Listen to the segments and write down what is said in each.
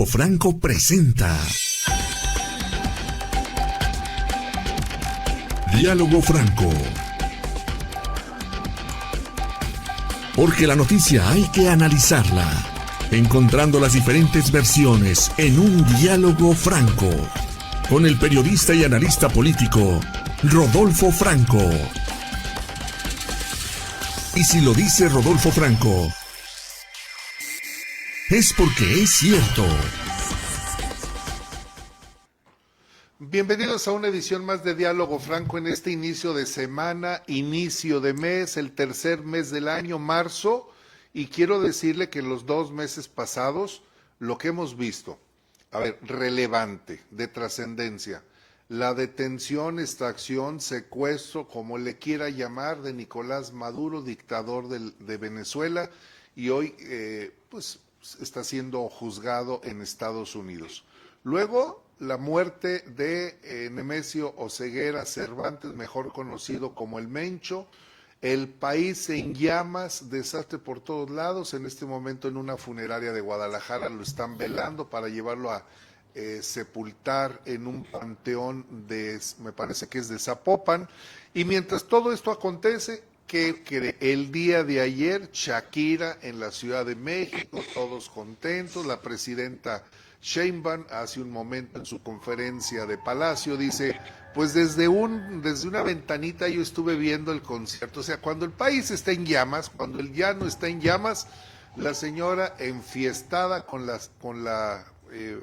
Franco presenta Diálogo Franco. Porque la noticia hay que analizarla, encontrando las diferentes versiones en un diálogo franco, con el periodista y analista político Rodolfo Franco. Y si lo dice Rodolfo Franco, es porque es cierto. Bienvenidos a una edición más de Diálogo Franco en este inicio de semana, inicio de mes, el tercer mes del año, marzo, y quiero decirle que en los 2 meses pasados, lo que hemos visto, relevante, de trascendencia, la detención, extracción, secuestro, como le quiera llamar, de Nicolás Maduro, dictador de Venezuela, y hoy, está siendo juzgado en Estados Unidos. Luego, la muerte de Nemesio Oseguera Cervantes, mejor conocido como el Mencho, el país en llamas, desastre por todos lados. En este momento en una funeraria de Guadalajara lo están velando para llevarlo a sepultar en un panteón me parece que es de Zapopan. Y mientras todo esto acontece, que el día de ayer, Shakira en la Ciudad de México, todos contentos, la presidenta Sheinbaum hace un momento en su conferencia de Palacio dice, pues desde una ventanita yo estuve viendo el concierto. O sea, cuando el país está en llamas, cuando el llano está en llamas, la señora enfiestada con la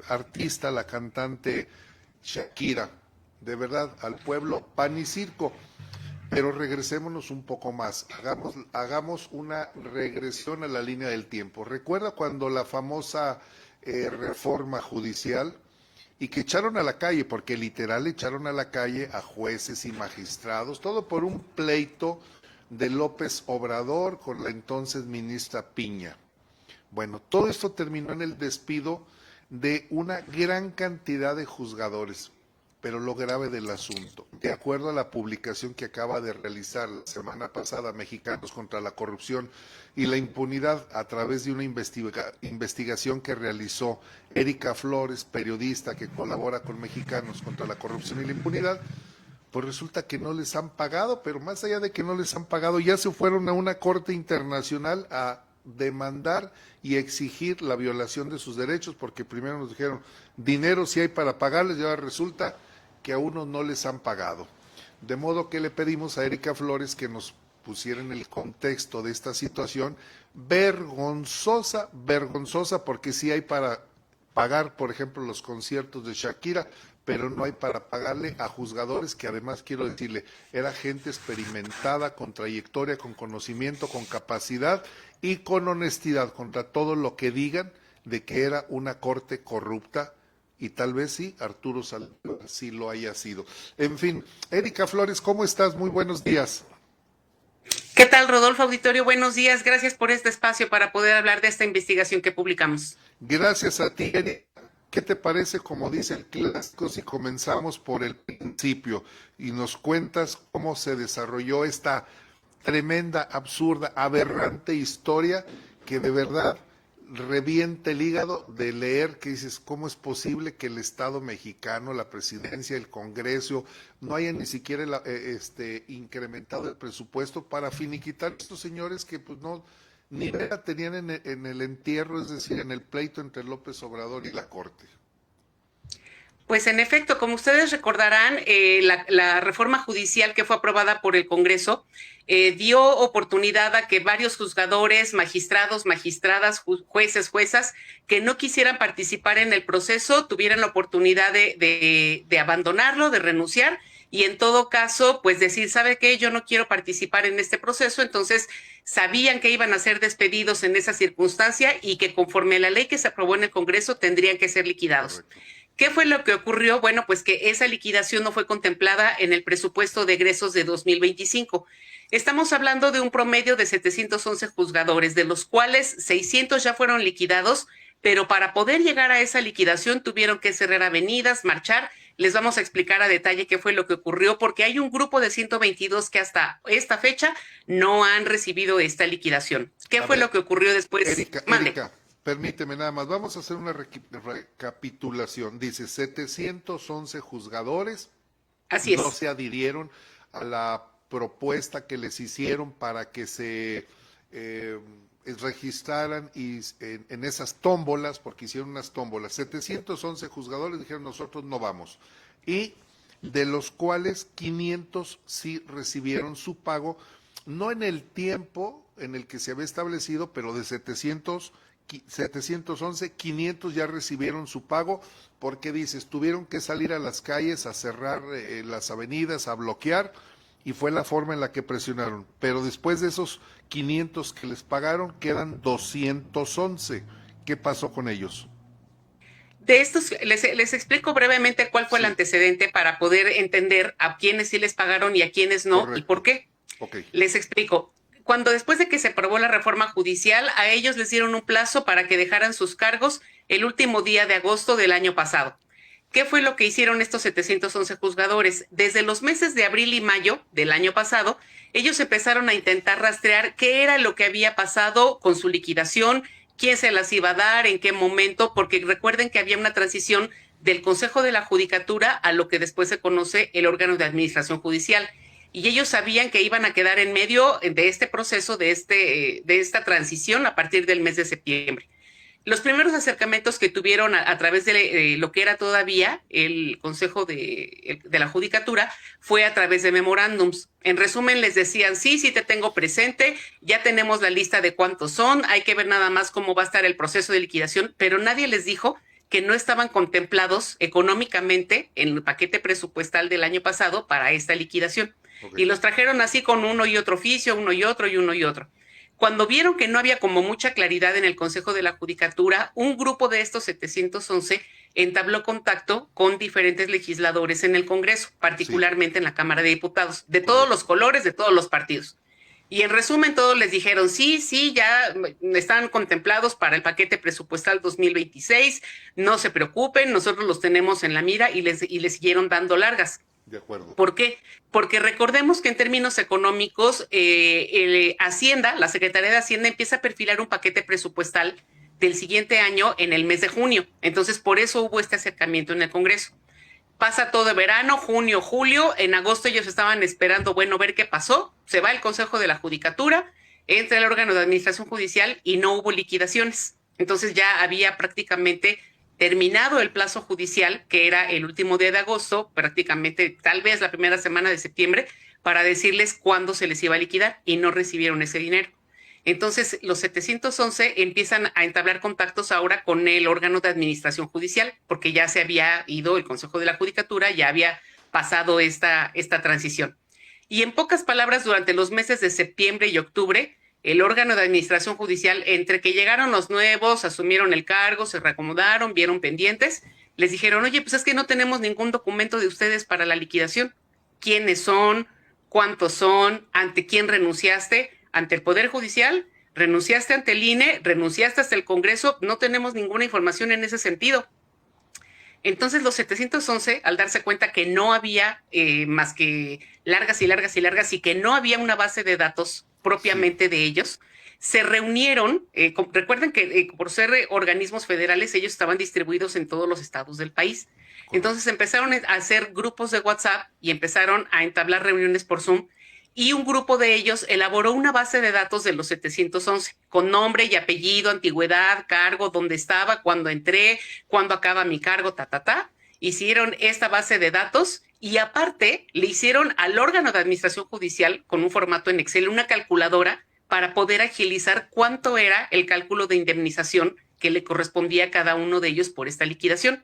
artista, la cantante Shakira, de verdad, al pueblo pan y circo. Pero regresémonos un poco más, hagamos una regresión a la línea del tiempo. ¿Recuerda cuando la famosa reforma judicial y que echaron a la calle, porque literal echaron a la calle a jueces y magistrados, todo por un pleito de López Obrador con la entonces ministra Piña? Bueno, todo esto terminó en el despido de una gran cantidad de juzgadores. Pero lo grave del asunto, de acuerdo a la publicación que acaba de realizar la semana pasada Mexicanos contra la Corrupción y la Impunidad a través de una investigación que realizó Erika Flores, periodista que colabora con Mexicanos contra la Corrupción y la Impunidad, pues resulta que no les han pagado, pero más allá de que no les han pagado, ya se fueron a una corte internacional a demandar y exigir la violación de sus derechos, porque primero nos dijeron dinero sí hay para pagarles, y ahora resulta que a unos no les han pagado. De modo que le pedimos a Erika Flores que nos pusiera en el contexto de esta situación vergonzosa, porque sí hay para pagar, por ejemplo, los conciertos de Shakira, pero no hay para pagarle a juzgadores que además, quiero decirle, era gente experimentada, con trayectoria, con conocimiento, con capacidad y con honestidad contra todo lo que digan de que era una corte corrupta. Y tal vez sí, Arturo Saldívar sí lo haya sido. En fin, Erika Flores, ¿cómo estás? Muy buenos días. ¿Qué tal, Rodolfo Auditorio? Buenos días. Gracias por este espacio para poder hablar de esta investigación que publicamos. Gracias a ti, Erika. ¿Qué te parece, como dice el clásico, si comenzamos por el principio y nos cuentas cómo se desarrolló esta tremenda, absurda, aberrante historia que de verdad revienta el hígado de leer, que dices, ¿cómo es posible que el Estado mexicano, la presidencia, el Congreso, no hayan ni siquiera incrementado el presupuesto para finiquitar a estos señores que pues no, ni la tenían en el entierro, es decir, en el pleito entre López Obrador y la Corte? Pues en efecto, como ustedes recordarán, la reforma judicial que fue aprobada por el Congreso dio oportunidad a que varios juzgadores, magistrados, magistradas, jueces, juezas, que no quisieran participar en el proceso, tuvieran la oportunidad de abandonarlo, de renunciar, y en todo caso, pues decir, ¿sabe qué? Yo no quiero participar en este proceso. Entonces sabían que iban a ser despedidos en esa circunstancia y que conforme a la ley que se aprobó en el Congreso tendrían que ser liquidados. Correcto. ¿Qué fue lo que ocurrió? Bueno, pues que esa liquidación no fue contemplada en el presupuesto de egresos de 2025. Estamos hablando de un promedio de 711 juzgadores, de los cuales 600 ya fueron liquidados, pero para poder llegar a esa liquidación tuvieron que cerrar avenidas, marchar. Les vamos a explicar a detalle qué fue lo que ocurrió, porque hay un grupo de 122 que hasta esta fecha no han recibido esta liquidación. ¿Qué fue lo que ocurrió después? Erika, Permíteme nada más, vamos a hacer una recapitulación. Dice 711 juzgadores Así no es. se adhirieron a la propuesta que les hicieron para que se registraran en esas tómbolas, porque hicieron unas tómbolas. 711 juzgadores dijeron nosotros no vamos. Y de los cuales 500 sí recibieron su pago, no en el tiempo en el que se había establecido, pero de 711, 500 ya recibieron su pago, porque dices, tuvieron que salir a las calles a cerrar las avenidas, a bloquear, y fue la forma en la que presionaron. Pero después de esos 500 que les pagaron, quedan 211. ¿Qué pasó con ellos? De estos, les explico brevemente cuál fue el Sí, antecedente para poder entender a quiénes sí les pagaron y a quiénes no y por correcto. qué. Ok, Les explico. Cuando después de que se aprobó la reforma judicial, a ellos les dieron un plazo para que dejaran sus cargos el último día de agosto del año pasado. ¿Qué fue lo que hicieron estos 711 juzgadores? Desde los meses de abril y mayo del año pasado, ellos empezaron a intentar rastrear qué era lo que había pasado con su liquidación, quién se las iba a dar, en qué momento, porque recuerden que había una transición del Consejo de la Judicatura a lo que después se conoce el órgano de administración judicial. Y ellos sabían que iban a quedar en medio de este proceso, de esta transición a partir del mes de septiembre. Los primeros acercamientos que tuvieron a través de lo que era todavía el Consejo de la Judicatura fue a través de memorándums. En resumen, les decían, sí, sí te tengo presente, ya tenemos la lista de cuántos son, hay que ver nada más cómo va a estar el proceso de liquidación, pero nadie les dijo que no estaban contemplados económicamente en el paquete presupuestal del año pasado para esta liquidación. ok. Y los trajeron así con uno y otro oficio, uno y otro y uno y otro. Cuando vieron que no había como mucha claridad en el Consejo de la Judicatura, un grupo de estos 711 entabló contacto con diferentes legisladores en el Congreso, Sí, particularmente en la Cámara de Diputados, de todos los correcto. colores, de todos los partidos. Y en resumen, todos les dijeron, sí, sí, ya están contemplados para el paquete presupuestal 2026, no se preocupen, nosotros los tenemos en la mira y les siguieron dando largas. De acuerdo. ¿Por qué? Porque recordemos que en términos económicos, Hacienda, la Secretaría de Hacienda empieza a perfilar un paquete presupuestal del siguiente año en el mes de junio. Entonces, por eso hubo este acercamiento en el Congreso. Pasa todo el verano, junio, julio, en agosto ellos estaban esperando, bueno, ver qué pasó, se va el Consejo de la Judicatura, entra el órgano de administración judicial y no hubo liquidaciones. Entonces ya había prácticamente terminado el plazo judicial, que era el último día de agosto, prácticamente tal vez la primera semana de septiembre, para decirles cuándo se les iba a liquidar y no recibieron ese dinero. Entonces, los 711 empiezan a entablar contactos ahora con el órgano de administración judicial, porque ya se había ido el Consejo de la Judicatura, ya había pasado esta transición. Y en pocas palabras, durante los meses de septiembre y octubre, el órgano de administración judicial, entre que llegaron los nuevos, asumieron el cargo, se reacomodaron, vieron pendientes, les dijeron, oye, pues es que no tenemos ningún documento de ustedes para la liquidación. ¿Quiénes son? ¿Cuántos son? ¿Ante quién renunciaste? ¿Ante el Poder Judicial? ¿Renunciaste ante el INE? ¿Renunciaste hasta el Congreso? No tenemos ninguna información en ese sentido. Entonces los 711, al darse cuenta que no había más que largas y largas y largas y que no había una base de datos Sí, propiamente de ellos, se reunieron, recuerden que por ser organismos federales, ellos estaban distribuidos en todos los estados del país. Entonces correcto. empezaron a hacer grupos de WhatsApp y empezaron a entablar reuniones por Zoom y un grupo de ellos elaboró una base de datos de los 711 con nombre y apellido, antigüedad, cargo, dónde estaba, cuándo entré, cuándo acaba mi cargo, Hicieron esta base de datos y aparte le hicieron al órgano de administración judicial con un formato en Excel una calculadora para poder agilizar cuánto era el cálculo de indemnización que le correspondía a cada uno de ellos por esta liquidación.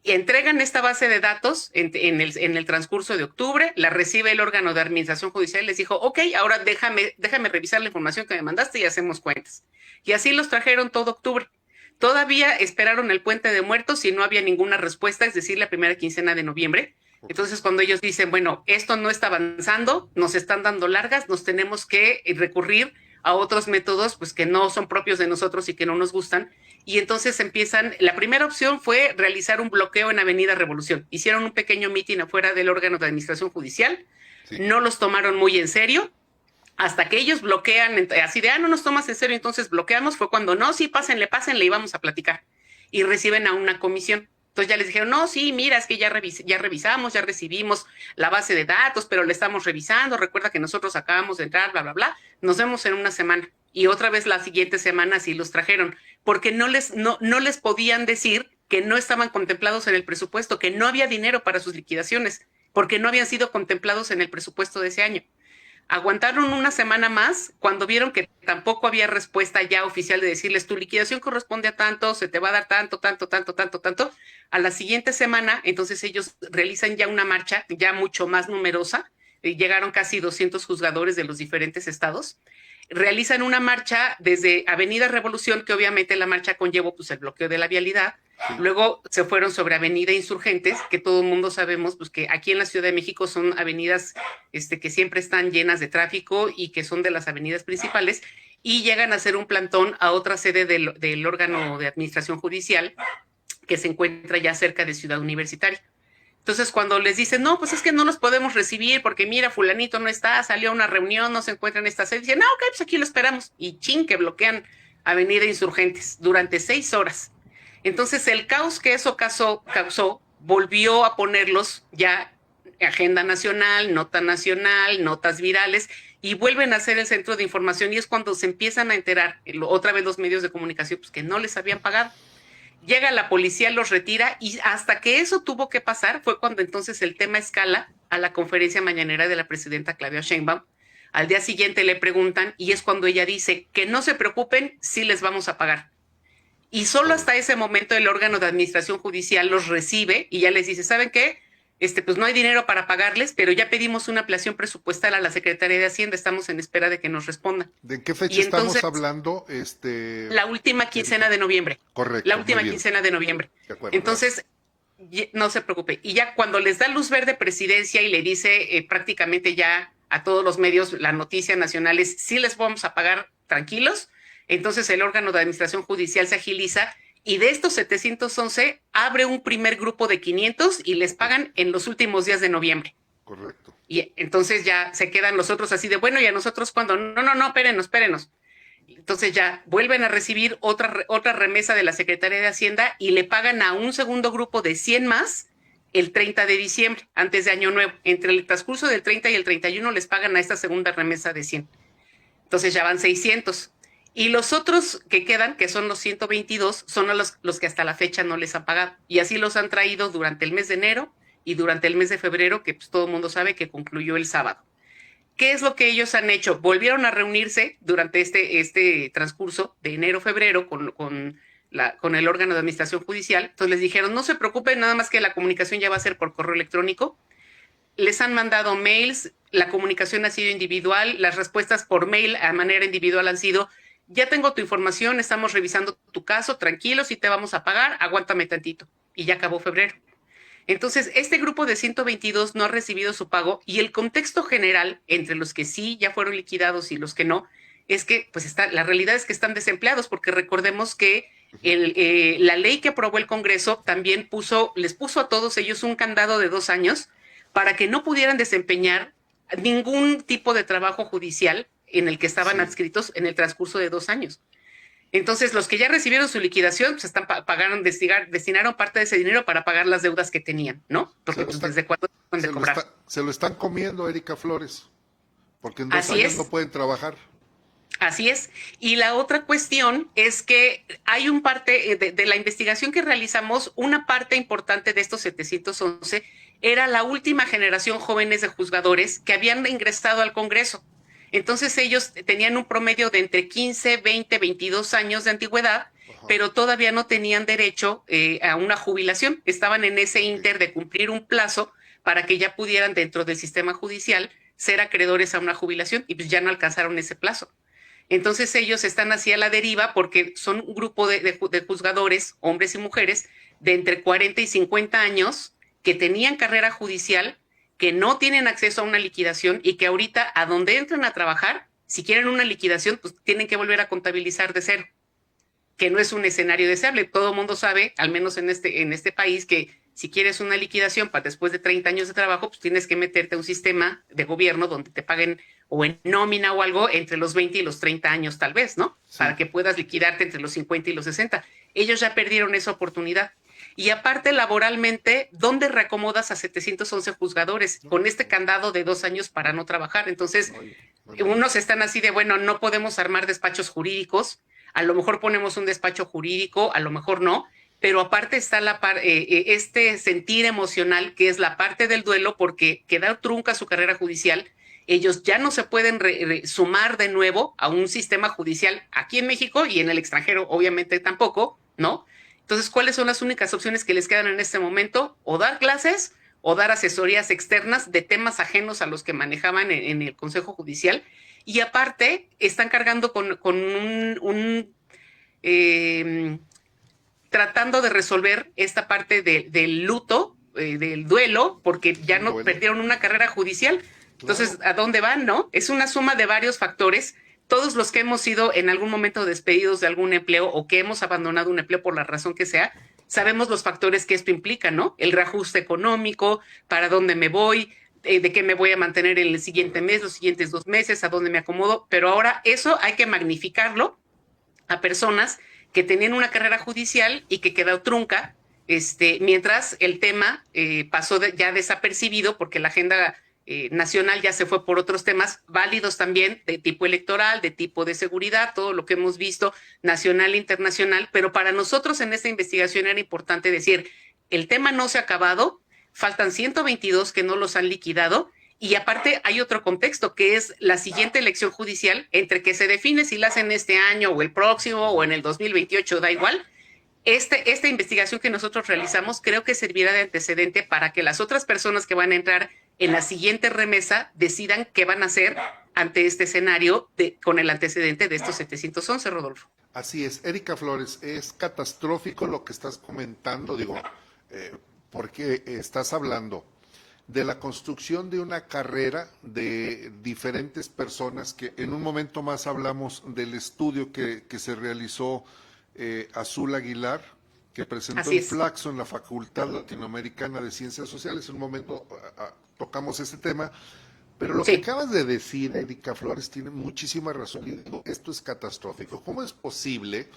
Y entregan esta base de datos en el transcurso de octubre, la recibe el órgano de administración judicial y les dijo, ok, ahora déjame revisar la información que me mandaste y hacemos cuentas. Y así los trajeron todo octubre. Todavía esperaron el Puente de Muertos y no había ninguna respuesta, es decir, la primera quincena de noviembre. Ok. Entonces, cuando ellos dicen, bueno, esto no está avanzando, nos están dando largas, nos tenemos que recurrir a otros métodos pues que no son propios de nosotros y que no nos gustan. Y entonces empiezan, la primera opción fue realizar un bloqueo en Avenida Revolución. Hicieron un pequeño mitin afuera del órgano de administración judicial, Sí, no los tomaron muy en serio, hasta que ellos bloquean, así de, no nos tomas en serio, entonces bloqueamos, fue cuando, no, sí, pásenle, y vamos a platicar. Y reciben a una comisión. Entonces ya les dijeron, no, sí, mira, es que ya revisamos, ya recibimos la base de datos, pero le estamos revisando, recuerda que nosotros acabamos de entrar, bla, bla, bla, nos vemos en una semana. Y otra vez la siguiente semana sí los trajeron, porque no les podían decir que no estaban contemplados en el presupuesto, que no había dinero para sus liquidaciones, porque no habían sido contemplados en el presupuesto de ese año. Aguantaron una semana más cuando vieron que tampoco había respuesta ya oficial de decirles tu liquidación corresponde a tanto, se te va a dar tanto. A la siguiente semana, entonces ellos realizan ya una marcha ya mucho más numerosa, llegaron casi 200 juzgadores de los diferentes estados, realizan una marcha desde Avenida Revolución, que obviamente la marcha conllevó pues el bloqueo de la vialidad. Sí. Luego se fueron sobre Avenida Insurgentes, que todo el mundo sabemos pues que aquí en la Ciudad de México son avenidas que siempre están llenas de tráfico y que son de las avenidas principales, y llegan a hacer un plantón a otra sede del órgano de administración judicial que se encuentra ya cerca de Ciudad Universitaria. Entonces, cuando les dicen, no, pues es que no los podemos recibir porque mira, fulanito no está, salió a una reunión, no se encuentra en esta sede, dicen, no, ok, pues aquí lo esperamos. Y que bloquean Avenida Insurgentes durante 6 horas. Entonces, el caos que eso causó volvió a ponerlos ya agenda nacional, notas virales, y vuelven a ser el centro de información, y es cuando se empiezan a enterar, otra vez los medios de comunicación, pues que no les habían pagado. Llega la policía, los retira, y hasta que eso tuvo que pasar fue cuando entonces el tema escala a la conferencia mañanera de la presidenta Claudia Sheinbaum. Al día siguiente le preguntan, y es cuando ella dice que no se preocupen, sí les vamos a pagar. Y solo hasta ese momento el órgano de administración judicial los recibe y ya les dice, ¿saben qué? Pues no hay dinero para pagarles, pero ya pedimos una ampliación presupuestal a la Secretaría de Hacienda, estamos en espera de que nos respondan. ¿De qué fecha entonces, estamos hablando? La última quincena de noviembre. Correcto. La última quincena de noviembre. De acuerdo, entonces, no se preocupe. Y ya cuando les da luz verde presidencia y le dice prácticamente ya a todos los medios, la noticia nacional es, sí les vamos a pagar, tranquilos. Entonces el órgano de administración judicial se agiliza y de estos 711 abre un primer grupo de 500 y les pagan en los últimos días de noviembre. Correcto. Y entonces ya se quedan los otros así de, bueno, ¿y a nosotros cuándo? No, espérenos. Entonces ya vuelven a recibir otra remesa de la Secretaría de Hacienda y le pagan a un segundo grupo de 100 más el 30 de diciembre, antes de Año Nuevo. Entre el transcurso del 30 y el 31 les pagan a esta segunda remesa de 100. Entonces ya van 600. Y los otros que quedan, que son los 122, son los que hasta la fecha no les han pagado. Y así los han traído durante el mes de enero y durante el mes de febrero, que pues todo el mundo sabe que concluyó el sábado. ¿Qué es lo que ellos han hecho? Volvieron a reunirse durante este transcurso de enero-febrero con el órgano de administración judicial. Entonces les dijeron, no se preocupen, nada más que la comunicación ya va a ser por correo electrónico. Les han mandado mails, la comunicación ha sido individual, las respuestas por mail a manera individual han sido, ya tengo tu información, estamos revisando tu caso, tranquilos, y te vamos a pagar, aguántame tantito. Y ya acabó febrero. Entonces, este grupo de 122 no ha recibido su pago, y el contexto general, entre los que sí ya fueron liquidados y los que no, es que pues la realidad es que están desempleados, porque recordemos que la ley que aprobó el Congreso también les puso a todos ellos un candado de 2 años para que no pudieran desempeñar ningún tipo de trabajo judicial en el que estaban adscritos en el transcurso de 2 años. Entonces, los que ya recibieron su liquidación, pues destinaron parte de ese dinero para pagar las deudas que tenían, ¿no? Porque pues, ¿desde cuándo dejan de cobrar? Se lo están comiendo, Erika Flores, porque en 2 años no pueden trabajar. Así es. Y la otra cuestión es que hay un parte de la investigación que realizamos, una parte importante de estos 711 era la última generación jóvenes de juzgadores que habían ingresado al Congreso. Entonces ellos tenían un promedio de entre 15, 20, 22 años de antigüedad, pero todavía no tenían derecho a una jubilación. Estaban en ese inter de cumplir un plazo para que ya pudieran dentro del sistema judicial ser acreedores a una jubilación, y pues ya no alcanzaron ese plazo. Entonces ellos están así a la deriva porque son un grupo de juzgadores, hombres y mujeres, de entre 40 y 50 años que tenían carrera judicial, que no tienen acceso a una liquidación y que ahorita a donde entran a trabajar, si quieren una liquidación, pues tienen que volver a contabilizar de cero, que no es un escenario deseable. Todo el mundo sabe, al menos en este país, que si quieres una liquidación para después de 30 años de trabajo, pues tienes que meterte a un sistema de gobierno donde te paguen o en nómina o algo entre los 20 y los 30 años tal vez, ¿no? Sí. Para que puedas liquidarte entre los 50 y los 60. Ellos ya perdieron esa oportunidad. Y aparte, laboralmente, ¿dónde reacomodas a 711 juzgadores con este candado de 2 años para no trabajar? Entonces, unos están así de, bueno, no podemos armar despachos jurídicos, a lo mejor ponemos un despacho jurídico, a lo mejor no, pero aparte está este sentir emocional que es la parte del duelo porque queda trunca su carrera judicial. Ellos ya no se pueden sumar de nuevo a un sistema judicial aquí en México y en el extranjero, obviamente tampoco, ¿no? Entonces, ¿cuáles son las únicas opciones que les quedan en este momento? O dar clases o dar asesorías externas de temas ajenos a los que manejaban en el Consejo Judicial. Y aparte, están cargando con tratando de resolver esta parte del luto, del duelo, porque ya no perdieron una carrera judicial. Entonces, claro, ¿a dónde van, no? Es una suma de varios factores. Todos los que hemos sido en algún momento despedidos de algún empleo o que hemos abandonado un empleo por la razón que sea, sabemos los factores que esto implica, ¿no? El reajuste económico, para dónde me voy, de qué me voy a mantener en el siguiente mes, los siguientes 2 meses, a dónde me acomodo. Pero ahora eso hay que magnificarlo a personas que tenían una carrera judicial y que quedó trunca, mientras el tema pasó ya desapercibido porque la agenda nacional ya se fue por otros temas válidos también, de tipo electoral, de tipo de seguridad, todo lo que hemos visto, nacional e internacional, pero para nosotros en esta investigación era importante decir, el tema no se ha acabado, faltan 122 que no los han liquidado, y aparte hay otro contexto, que es la siguiente elección judicial, entre que se define si la hacen este año o el próximo o en el 2028, da igual. Esta investigación que nosotros realizamos creo que servirá de antecedente para que las otras personas que van a entrar en la siguiente remesa decidan qué van a hacer ante este escenario con el antecedente de estos 711, Rodolfo. Así es, Erika Flores, es catastrófico lo que estás comentando, porque estás hablando de la construcción de una carrera de diferentes personas, que en un momento más hablamos del estudio que se realizó Azul Aguilar, que presentó en Flaxo en la Facultad Latinoamericana de Ciencias Sociales. En un momento tocamos ese tema, pero lo que acabas de decir, Erika Flores, tiene muchísima razón. Y digo, esto es catastrófico. ¿Cómo es posible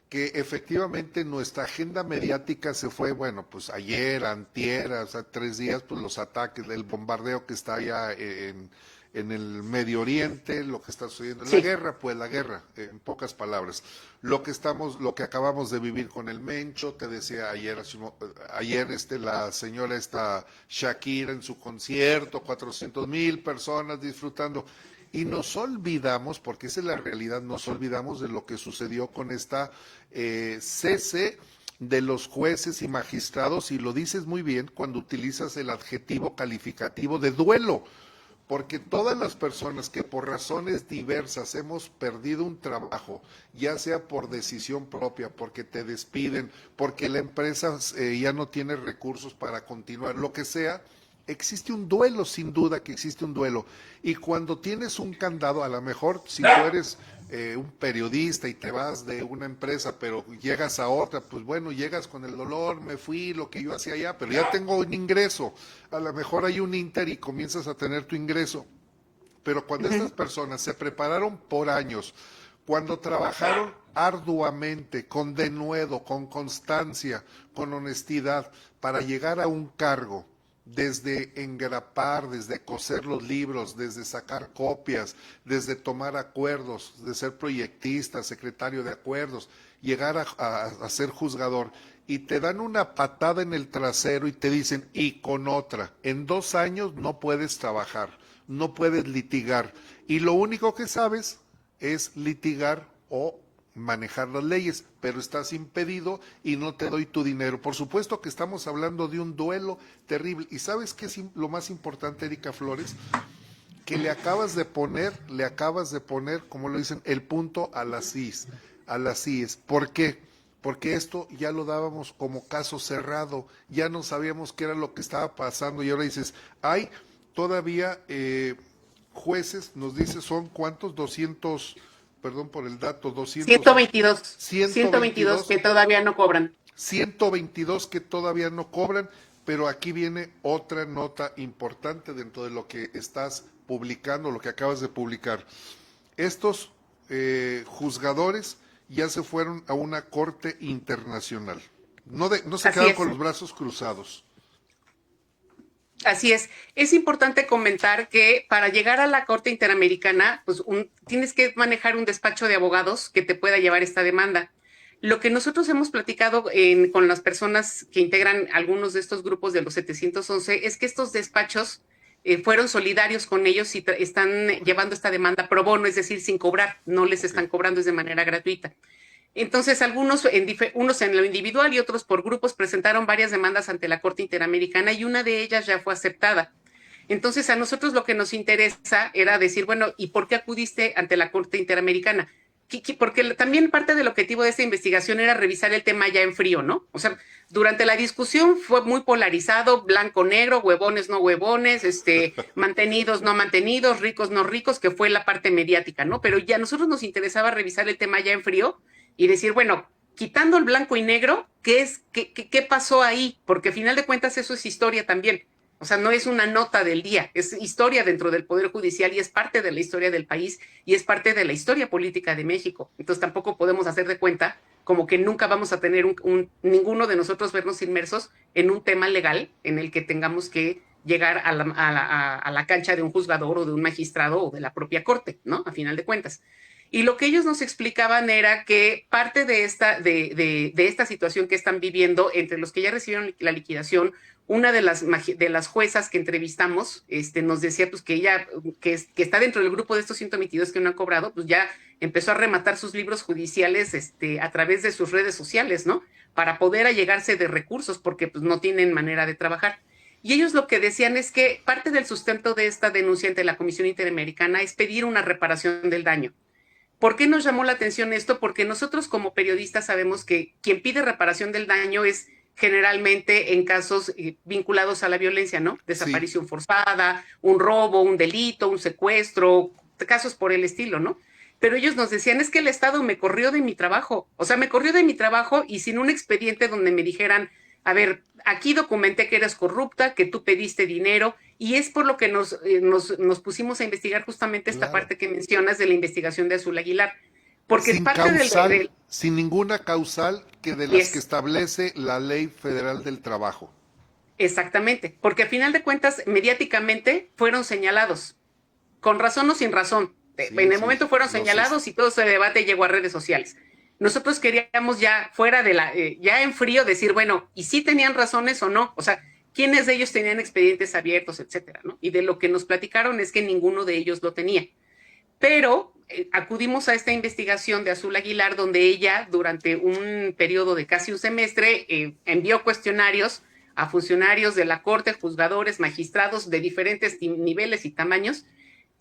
que efectivamente nuestra agenda mediática se fue, bueno, pues ayer, antier, o sea, 3 días, pues los ataques, el bombardeo que está allá en el Medio Oriente, lo que está sucediendo en la guerra, pues la guerra, en pocas palabras. Lo que acabamos de vivir con el Mencho, te decía ayer la señora Shakira en su concierto, 400,000 personas disfrutando. Y nos olvidamos, porque esa es la realidad, nos olvidamos de lo que sucedió con esta cese de los jueces y magistrados, y lo dices muy bien cuando utilizas el adjetivo calificativo de duelo, porque todas las personas que por razones diversas hemos perdido un trabajo, ya sea por decisión propia, porque te despiden, porque la empresa ya no tiene recursos para continuar, lo que sea, existe un duelo, sin duda que existe un duelo. Y cuando tienes un candado, a lo mejor si tú eres un periodista y te vas de una empresa, pero llegas a otra, pues bueno, llegas con el dolor, me fui, lo que yo hacía allá, pero ya tengo un ingreso. A lo mejor hay un inter y comienzas a tener tu ingreso. Pero cuando estas personas se prepararon por años, cuando trabajaron arduamente, con denuedo, con constancia, con honestidad, para llegar a un cargo, desde engrapar, desde coser los libros, desde sacar copias, desde tomar acuerdos, de ser proyectista, secretario de acuerdos, llegar a ser juzgador, y te dan una patada en el trasero y te dicen, y con otra, en 2 años no puedes trabajar, no puedes litigar, y lo único que sabes es litigar o manejar las leyes, pero estás impedido y no te doy tu dinero. Por supuesto que estamos hablando de un duelo terrible. ¿Y sabes qué es lo más importante, Erika Flores? Que le acabas de poner, como lo dicen, el punto a las IES. ¿Por qué? Porque esto ya lo dábamos como caso cerrado, ya no sabíamos qué era lo que estaba pasando, y ahora dices, hay todavía jueces, nos dice, ¿son cuántos? 200... Perdón por el dato, 122 que todavía no cobran. 122 que todavía no cobran, pero aquí viene otra nota importante dentro de lo que estás publicando lo que acabas de publicar. Estos juzgadores ya se fueron a una corte internacional. No se quedan con los brazos cruzados. Así es. Es importante comentar que para llegar a la Corte Interamericana, pues tienes que manejar un despacho de abogados que te pueda llevar esta demanda. Lo que nosotros hemos platicado con las personas que integran algunos de estos grupos de los 711 es que estos despachos fueron solidarios con ellos y están llevando esta demanda pro bono, es decir, sin cobrar, no les están cobrando, es de manera gratuita. Entonces, unos en lo individual y otros por grupos presentaron varias demandas ante la Corte Interamericana y una de ellas ya fue aceptada. Entonces, a nosotros lo que nos interesa era decir, bueno, ¿y por qué acudiste ante la Corte Interamericana? Porque también parte del objetivo de esta investigación era revisar el tema ya en frío, ¿no? O sea, durante la discusión fue muy polarizado, blanco-negro, huevones, no huevones, mantenidos, no mantenidos, ricos, no ricos, que fue la parte mediática, ¿no? Pero ya a nosotros nos interesaba revisar el tema ya en frío y decir, bueno, quitando el blanco y negro, ¿qué pasó ahí? Porque al final de cuentas eso es historia también. O sea, no es una nota del día, es historia dentro del Poder Judicial y es parte de la historia del país y es parte de la historia política de México. Entonces tampoco podemos hacer de cuenta como que nunca vamos a tener ninguno de nosotros vernos inmersos en un tema legal en el que tengamos que llegar a la cancha de un juzgador o de un magistrado o de la propia corte, ¿no? A final de cuentas. Y lo que ellos nos explicaban era que parte de esta situación que están viviendo, entre los que ya recibieron la liquidación, una de las juezas que entrevistamos nos decía pues que ella, que está dentro del grupo de estos 122 que no han cobrado, pues ya empezó a rematar sus libros judiciales a través de sus redes sociales, ¿no? Para poder allegarse de recursos, porque pues no tienen manera de trabajar. Y ellos lo que decían es que parte del sustento de esta denuncia ante la Comisión Interamericana es pedir una reparación del daño. ¿Por qué nos llamó la atención esto? Porque nosotros como periodistas sabemos que quien pide reparación del daño es generalmente en casos vinculados a la violencia, ¿no? Desaparición forzada, un robo, un delito, un secuestro, casos por el estilo, ¿no? Pero ellos nos decían, es que el Estado me corrió de mi trabajo. O sea, me corrió de mi trabajo y sin un expediente donde me dijeran, a ver, aquí documenté que eres corrupta, que tú pediste dinero, y es por lo que nos pusimos a investigar justamente esta parte que mencionas de la investigación de Azul Aguilar. Porque sin parte causal, sin ninguna causal que de las que establece la Ley Federal del Trabajo. Exactamente, porque al final de cuentas, mediáticamente fueron señalados, con razón o sin razón. En el momento fueron señalados y todo ese debate llegó a redes sociales. Nosotros queríamos ya fuera de ya en frío decir, bueno, ¿y si tenían razones o no? O sea, ¿quiénes de ellos tenían expedientes abiertos, etcétera, ¿no? Y de lo que nos platicaron es que ninguno de ellos lo tenía. Pero acudimos a esta investigación de Azul Aguilar, donde ella, durante un periodo de casi un semestre, envió cuestionarios a funcionarios de la Corte, juzgadores, magistrados de diferentes niveles y tamaños.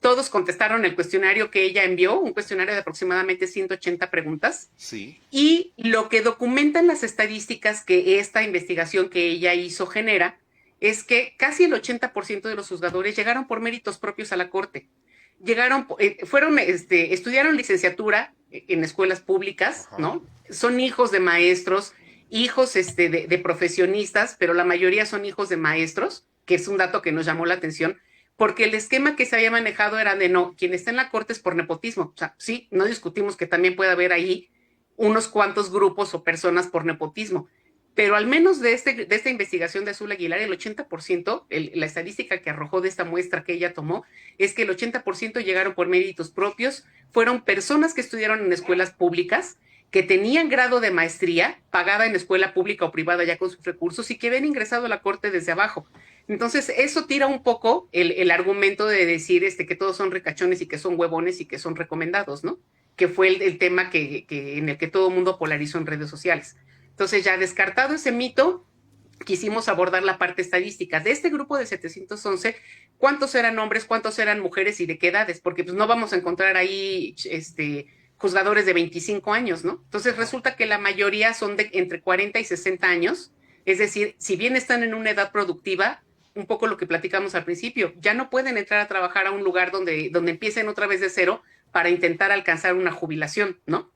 Todos contestaron el cuestionario que ella envió, un cuestionario de aproximadamente 180 preguntas. Sí. Y lo que documentan las estadísticas que esta investigación que ella hizo genera es que casi el 80% de los juzgadores llegaron por méritos propios a la Corte. Estudiaron licenciatura en escuelas públicas, ¿no? Son hijos de maestros, hijos de profesionistas, pero la mayoría son hijos de maestros, que es un dato que nos llamó la atención, porque el esquema que se había manejado era de no, quien está en la Corte es por nepotismo. O sea, sí, no discutimos que también puede haber ahí unos cuantos grupos o personas por nepotismo, pero al menos de esta investigación de Azul Aguilar, el 80%, la estadística que arrojó de esta muestra que ella tomó, es que el 80% llegaron por méritos propios, fueron personas que estudiaron en escuelas públicas, que tenían grado de maestría, pagada en escuela pública o privada ya con sus recursos, y que habían ingresado a la Corte desde abajo. Entonces, eso tira un poco el argumento de decir que todos son ricachones y que son huevones y que son recomendados, ¿no? Que fue el tema en el que todo el mundo polarizó en redes sociales. Entonces, ya descartado ese mito, quisimos abordar la parte estadística de este grupo de 711, cuántos eran hombres, cuántos eran mujeres y de qué edades, porque pues no vamos a encontrar ahí juzgadores de 25 años, ¿no? Entonces resulta que la mayoría son de entre 40 y 60 años, es decir, si bien están en una edad productiva, un poco lo que platicamos al principio, ya no pueden entrar a trabajar a un lugar donde empiecen otra vez de cero para intentar alcanzar una jubilación, ¿no?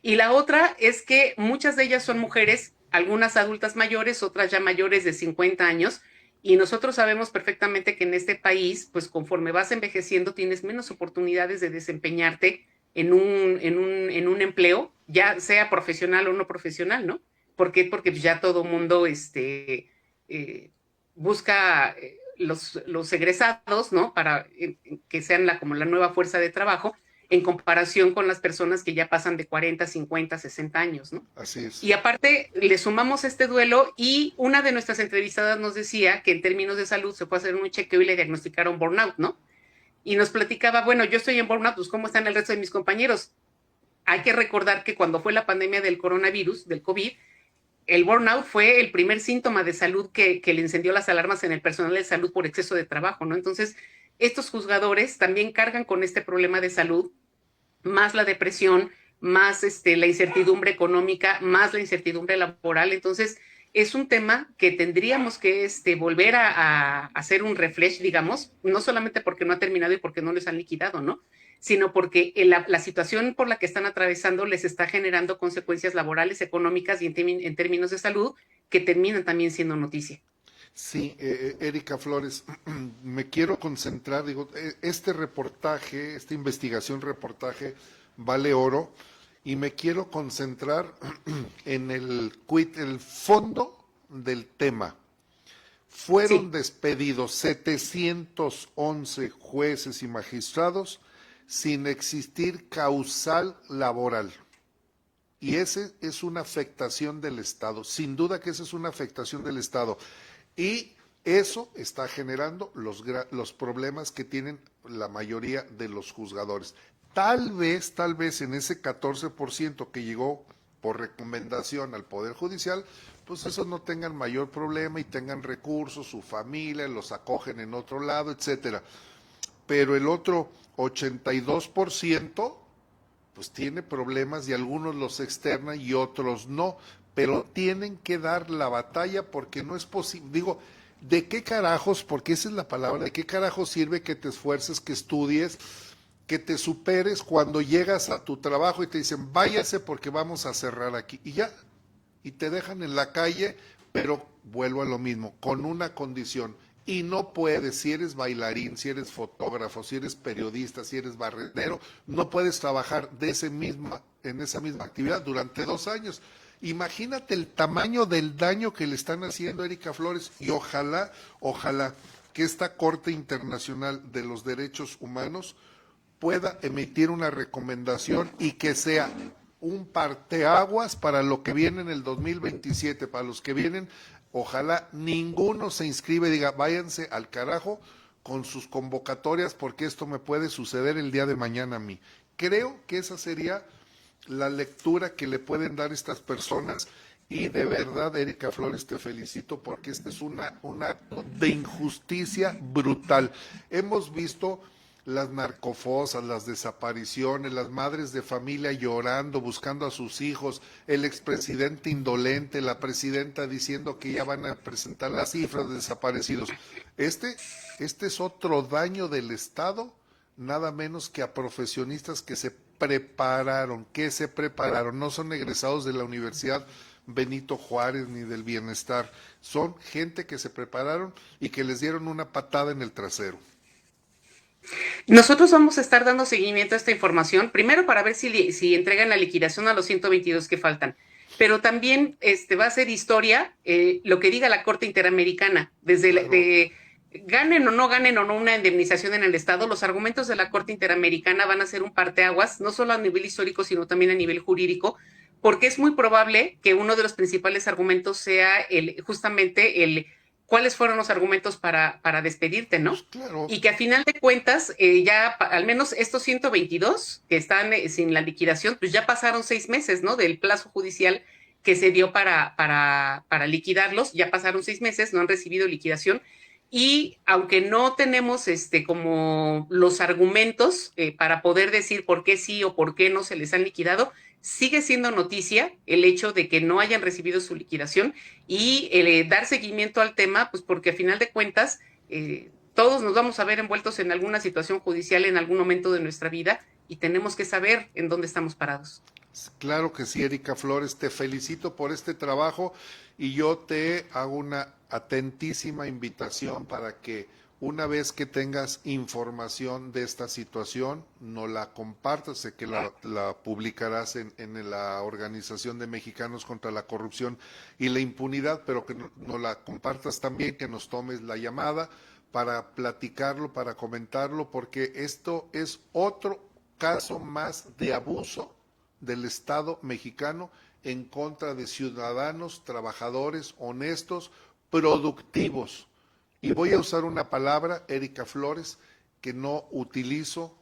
Y la otra es que muchas de ellas son mujeres, algunas adultas mayores, otras ya mayores de 50 años, Y nosotros sabemos perfectamente que en este país, pues conforme vas envejeciendo, tienes menos oportunidades de desempeñarte en un empleo, ya sea profesional o no profesional, ¿no? ¿Por qué? Porque ya todo mundo busca los egresados, ¿no? Para que sean como la nueva fuerza de trabajo, en comparación con las personas que ya pasan de 40, 50, 60 años, ¿no? Así es. Y aparte, le sumamos este duelo y una de nuestras entrevistadas nos decía que en términos de salud se fue a hacer un chequeo y le diagnosticaron burnout, ¿no? Y nos platicaba, bueno, yo estoy en burnout, pues ¿cómo están el resto de mis compañeros? Hay que recordar que cuando fue la pandemia del coronavirus, del COVID, el burnout fue el primer síntoma de salud que le encendió las alarmas en el personal de salud por exceso de trabajo, ¿no? Entonces, estos juzgadores también cargan con este problema de salud, más la depresión, más la incertidumbre económica, más la incertidumbre laboral. Entonces, es un tema que tendríamos que volver a hacer un refresh, digamos, no solamente porque no ha terminado y porque no les han liquidado, ¿no? Sino porque la situación por la que están atravesando les está generando consecuencias laborales, económicas y en términos de salud que terminan también siendo noticia. Sí, Erika Flores, me quiero concentrar, digo, este reportaje, esta investigación reportaje vale oro y me quiero concentrar en el fondo del tema. Fueron despedidos 711 jueces y magistrados sin existir causal laboral. Y esa es una afectación del Estado, sin duda que esa es una afectación del Estado. Y eso está generando los problemas que tienen la mayoría de los juzgadores. Tal vez en ese 14% que llegó por recomendación al Poder Judicial, pues esos no tengan mayor problema y tengan recursos, su familia, los acogen en otro lado, etcétera. Pero el otro 82%, pues tiene problemas y algunos los externan y otros no, pero tienen que dar la batalla porque no es posible. Digo, ¿de qué carajos? Porque esa es la palabra, ¿de qué carajos sirve que te esfuerces, que estudies, que te superes cuando llegas a tu trabajo y te dicen, váyase porque vamos a cerrar aquí? Y ya, y te dejan en la calle, pero vuelvo a lo mismo, con una condición. Y no puedes, si eres bailarín, si eres fotógrafo, si eres periodista, si eres barrendero, no puedes trabajar en esa misma actividad durante 2 años. Imagínate el tamaño del daño que le están haciendo, Erika Flores, y ojalá que esta Corte Internacional de los Derechos Humanos pueda emitir una recomendación y que sea un parteaguas para lo que viene en el 2027, para los que vienen. Ojalá ninguno se inscribe y diga, váyanse al carajo con sus convocatorias porque esto me puede suceder el día de mañana a mí. Creo que esa sería la lectura que le pueden dar estas personas y de verdad, Erika Flores, te felicito porque este es un acto de injusticia brutal. Hemos visto las narcofosas, las desapariciones, las madres de familia llorando, buscando a sus hijos, el expresidente indolente, la presidenta diciendo que ya van a presentar las cifras de desaparecidos. Este es otro daño del Estado, nada menos que a profesionistas que se prepararon, no son egresados de la Universidad Benito Juárez ni del Bienestar, son gente que se prepararon y que les dieron una patada en el trasero. Nosotros vamos a estar dando seguimiento a esta información, primero para ver si entregan la liquidación a los 122 que faltan, pero también va a ser historia lo que diga la Corte Interamericana, desde ganen o no una indemnización en el Estado, los argumentos de la Corte Interamericana van a ser un parteaguas, no solo a nivel histórico, sino también a nivel jurídico, porque es muy probable que uno de los principales argumentos sea justamente cuáles fueron los argumentos para despedirte, ¿no? Pues claro. Y que a final de cuentas, ya al menos estos 122 que están sin la liquidación, pues ya pasaron 6 meses, ¿no? Del plazo judicial que se dio para liquidarlos, ya pasaron 6 meses, no han recibido liquidación. Y aunque no tenemos como los argumentos para poder decir por qué sí o por qué no se les han liquidado, sigue siendo noticia el hecho de que no hayan recibido su liquidación y dar seguimiento al tema, pues porque a final de cuentas todos nos vamos a ver envueltos en alguna situación judicial en algún momento de nuestra vida y tenemos que saber en dónde estamos parados. Claro que sí, Erika Flores, te felicito por este trabajo y yo te hago una atentísima invitación para que una vez que tengas información de esta situación, nos la compartas, sé que la publicarás en la Organización de Mexicanos contra la Corrupción y la Impunidad, pero que nos la compartas también, que nos tomes la llamada para platicarlo, para comentarlo, porque esto es otro caso más de abuso del Estado mexicano en contra de ciudadanos, trabajadores, honestos, productivos. Y voy a usar una palabra, Erika Flores, que no utilizo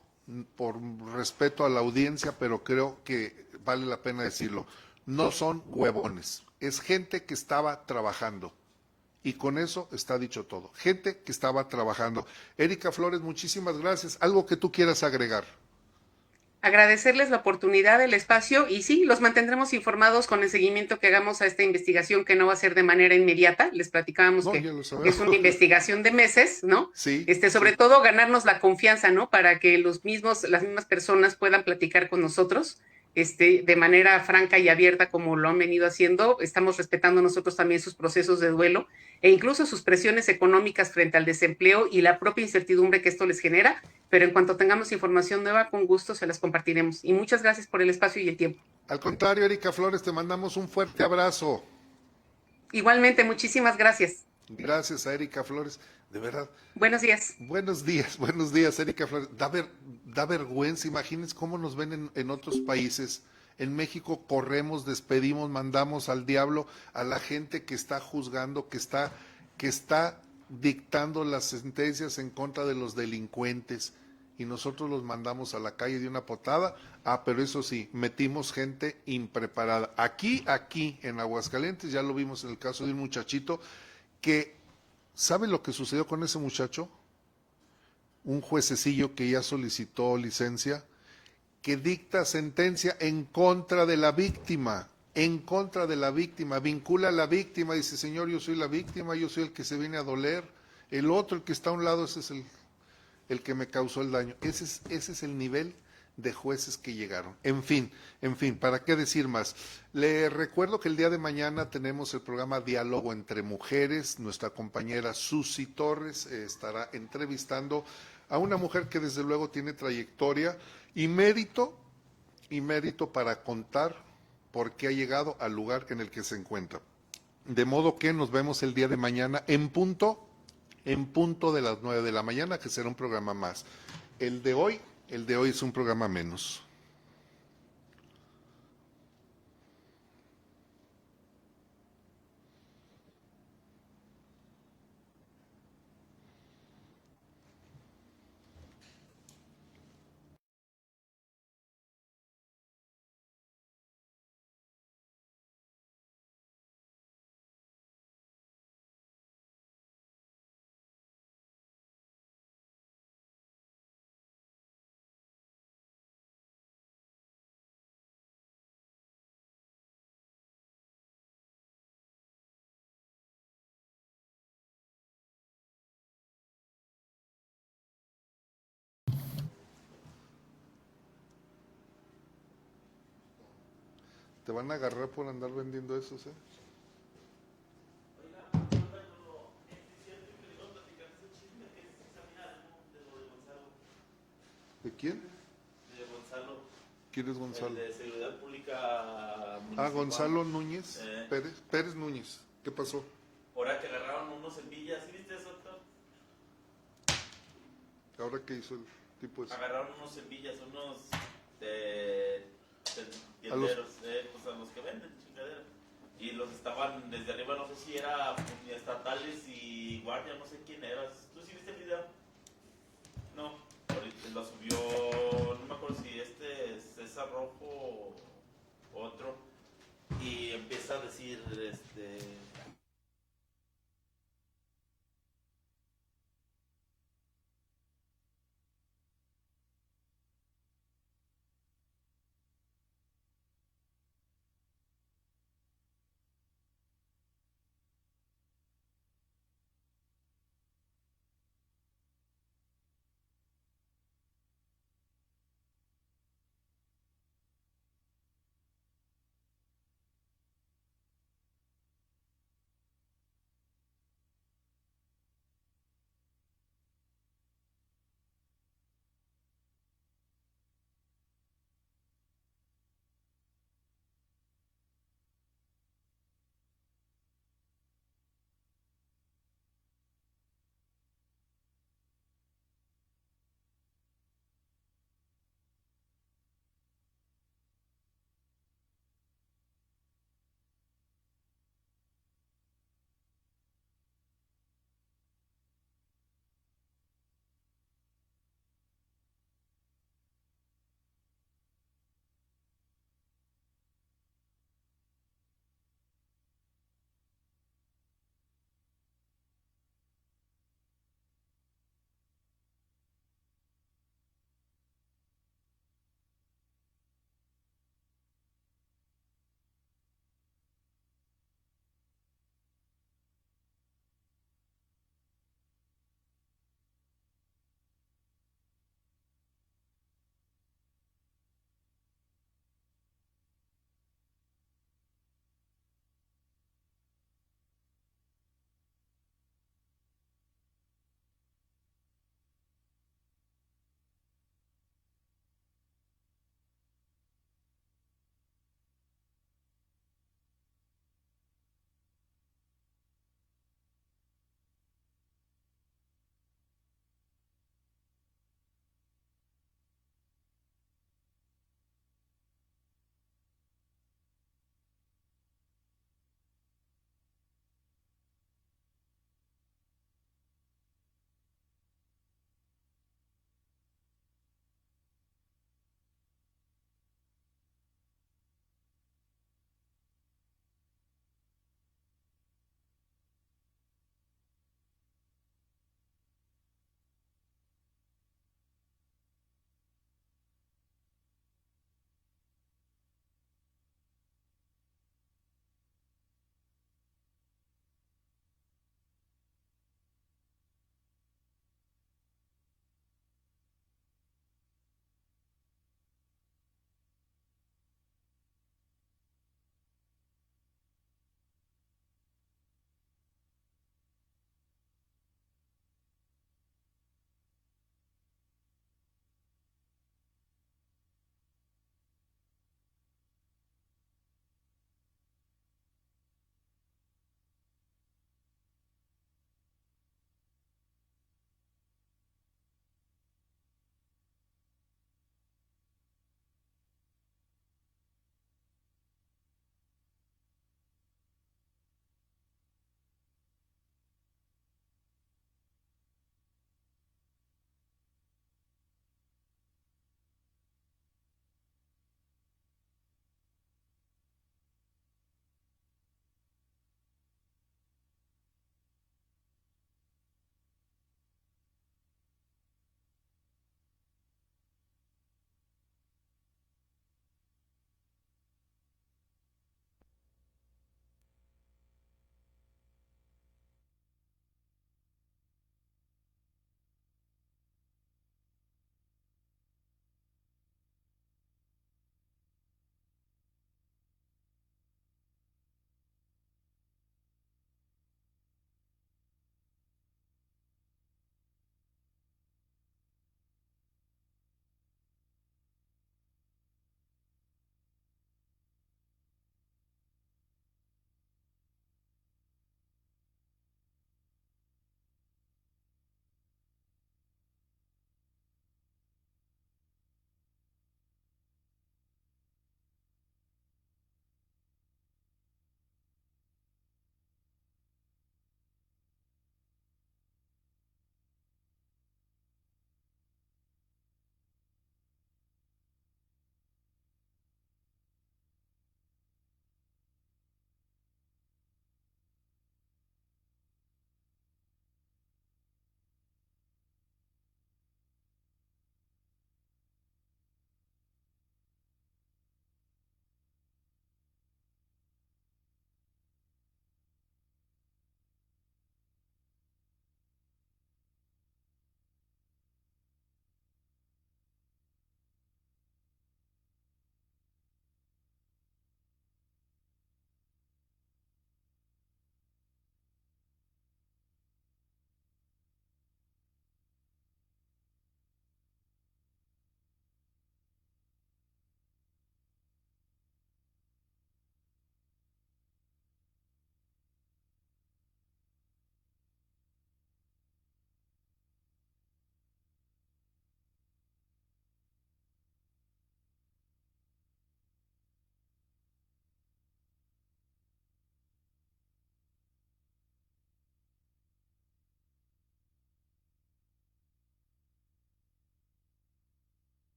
por respeto a la audiencia, pero creo que vale la pena decirlo. No son huevones, es gente que estaba trabajando. Y con eso está dicho todo. Gente que estaba trabajando. Erika Flores, muchísimas gracias. ¿Algo que tú quieras agregar? Agradecerles la oportunidad, el espacio y sí, los mantendremos informados con el seguimiento que hagamos a esta investigación que no va a ser de manera inmediata. Les platicábamos No, que ya lo sabemos. es una investigación de meses, ¿no? Sí. Sobre sí. todo ganarnos la confianza, ¿no? Para que las mismas personas puedan platicar con nosotros, de manera franca y abierta como lo han venido haciendo. Estamos respetando nosotros también sus procesos de duelo e incluso sus presiones económicas frente al desempleo y la propia incertidumbre que esto les genera. Pero en cuanto tengamos información nueva, con gusto se las compartiremos. Y muchas gracias por el espacio y el tiempo. Al contrario, Erika Flores, te mandamos un fuerte abrazo. Igualmente, muchísimas gracias. Gracias a Erika Flores, de verdad. Buenos días. Buenos días, Erika Flores. Da vergüenza, imagínense cómo nos ven en otros países. En México corremos, despedimos, mandamos al diablo a la gente que está juzgando, que está dictando las sentencias en contra de los delincuentes. Y nosotros los mandamos a la calle de una potada. Pero eso sí, metimos gente impreparada. Aquí, en Aguascalientes, ya lo vimos en el caso de un muchachito que, ¿sabe lo que sucedió con ese muchacho? Un juececillo que ya solicitó licencia, que dicta sentencia en contra de la víctima, vincula a la víctima, dice, señor, yo soy la víctima, yo soy el que se viene a doler, el otro, el que está a un lado, ese es el que me causó el daño. Ese es el nivel de jueces que llegaron. En fin, ¿para qué decir más? Le recuerdo que el día de mañana tenemos el programa Diálogo entre Mujeres. Nuestra compañera Susi Torres estará entrevistando a una mujer que desde luego tiene trayectoria y mérito para contar por qué ha llegado al lugar en el que se encuentra. De modo que nos vemos el día de mañana en punto de las 9 de la mañana, que será un programa más. El de hoy es un programa menos. Te van a agarrar por andar vendiendo esos, ¿eh? ¿De quién? De Gonzalo. ¿Quién es Gonzalo? El de Seguridad Pública Municipal. Gonzalo Núñez, Pérez Núñez. ¿Qué pasó? Ahora que agarraron unos semillas, ¿sí viste eso, doctor? ¿Ahora qué hizo el tipo ese? Agarraron unos semillas, unos tienderos, pues a los que venden chingadera. Y los estaban desde arriba, no sé si era estatales y guardia, no sé quién eras. ¿Tú sí viste el video? No, ahorita lo subió, no me acuerdo si César Rojo o otro. Y empieza a decir,